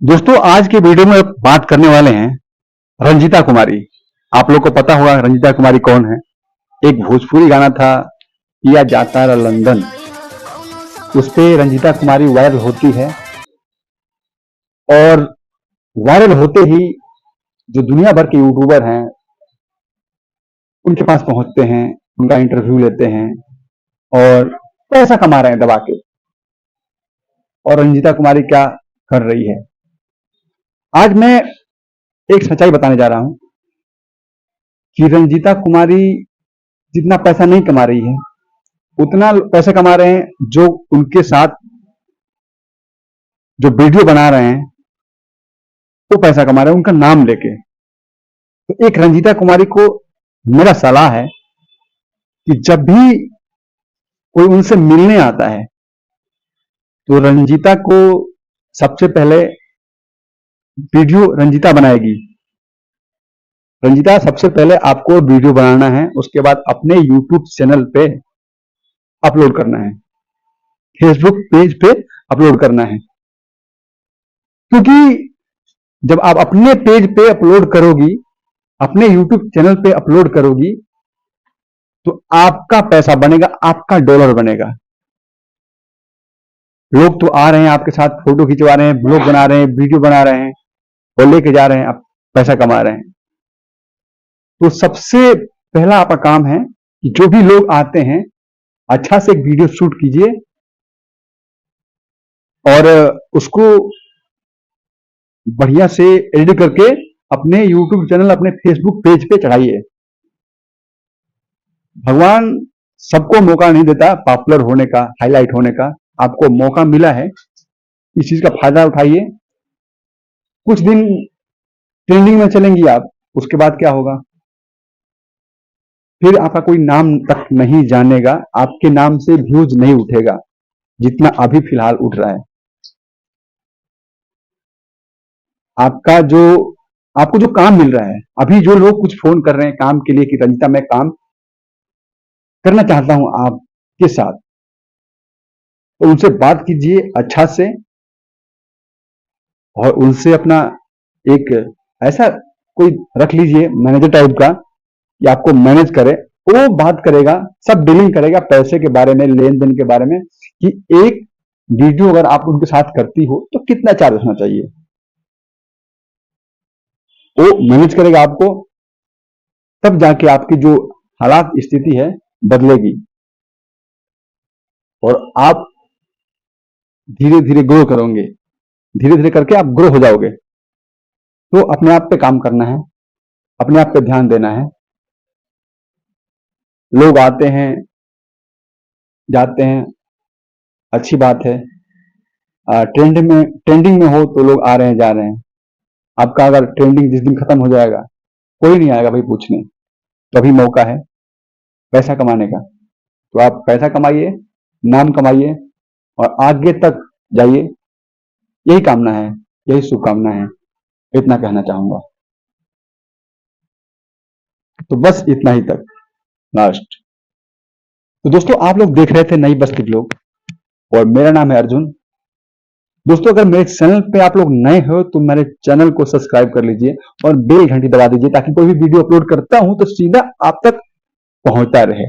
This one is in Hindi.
दोस्तों आज के वीडियो में बात करने वाले हैं रंजीता कुमारी। आप लोग को पता होगा रंजीता कुमारी कौन है। एक भोजपुरी गाना था पिया जाता रहा लंदन, उस पे रंजीता कुमारी वायरल होती है और वायरल होते ही जो दुनिया भर के यूट्यूबर हैं उनके पास पहुंचते हैं, उनका इंटरव्यू लेते हैं और पैसा कमा रहे हैं दबा के। और रंजीता कुमारी क्या कर रही है, आज मैं एक सच्चाई बताने जा रहा हूं कि रंजीता कुमारी जितना पैसा नहीं कमा रही है उतना पैसा कमा रहे हैं जो उनके साथ जो वीडियो बना रहे हैं वो पैसा कमा रहे हैं उनका नाम लेके। तो एक रंजीता कुमारी को मेरा सलाह है कि जब भी कोई उनसे मिलने आता है तो रंजीता को सबसे पहले वीडियो रंजीता बनाएगी। रंजीता सबसे पहले आपको वीडियो बनाना है, उसके बाद अपने यूट्यूब चैनल पे अपलोड करना है, फेसबुक पेज पे अपलोड करना है। क्योंकि जब आप अपने पेज पे अपलोड करोगी, अपने यूट्यूब चैनल पे अपलोड करोगी तो आपका पैसा बनेगा, आपका डॉलर बनेगा। लोग तो आ रहे हैं आपके साथ फोटो खिंचवा रहे हैं, ब्लॉग बना रहे हैं, वीडियो बना रहे हैं और लेके जा रहे हैं, आप पैसा कमा रहे हैं। तो सबसे पहला आपका काम है कि जो भी लोग आते हैं अच्छा से एक वीडियो शूट कीजिए और उसको बढ़िया से एडिट करके अपने यूट्यूब चैनल, अपने फेसबुक पेज पे चढ़ाइए। भगवान सबको मौका नहीं देता पॉपुलर होने का, हाईलाइट होने का। आपको मौका मिला है, इस चीज का फायदा उठाइए। कुछ दिन ट्रेंडिंग में चलेंगी आप, उसके बाद क्या होगा, फिर आपका कोई नाम तक नहीं जानेगा, आपके नाम से व्यूज नहीं उठेगा जितना अभी फिलहाल उठ रहा है। आपको जो काम मिल रहा है, अभी जो लोग कुछ फोन कर रहे हैं काम के लिए कि रंजीता मैं काम करना चाहता हूं आपके साथ, तो उनसे बात कीजिए अच्छा से और उनसे अपना एक ऐसा कोई रख लीजिए मैनेजर टाइप का कि आपको मैनेज करे। वो बात करेगा, सब डीलिंग करेगा पैसे के बारे में, लेन देन के बारे में, कि एक वीडियो अगर आप उनके साथ करती हो तो कितना चार्ज होना चाहिए। वो मैनेज करेगा आपको, तब जाके आपकी जो हालात स्थिति है बदलेगी और आप धीरे धीरे ग्रो करोगे। धीरे धीरे करके आप ग्रो हो जाओगे। तो अपने आप पे काम करना है, अपने आप पे ध्यान देना है। लोग आते हैं जाते हैं, अच्छी बात है। ट्रेंडिंग में हो तो लोग आ रहे हैं जा रहे हैं। आपका अगर ट्रेंडिंग जिस दिन खत्म हो जाएगा कोई नहीं आएगा भाई पूछने, तो अभी मौका है पैसा कमाने का। तो आप पैसा कमाइए, नाम कमाइए और आगे तक जाइए। यही कामना है, यही शुभकामना है, इतना कहना चाहूंगा। तो बस इतना ही तक लास्ट। तो दोस्तों आप लोग देख रहे थे नई बस्ती ब्लॉग और मेरा नाम है अर्जुन। दोस्तों अगर मेरे चैनल पे आप लोग नए हो तो मेरे चैनल को सब्सक्राइब कर लीजिए और बेल घंटी दबा दीजिए ताकि कोई भी वीडियो अपलोड करता हूं तो सीधा आप तक पहुंचता रहे।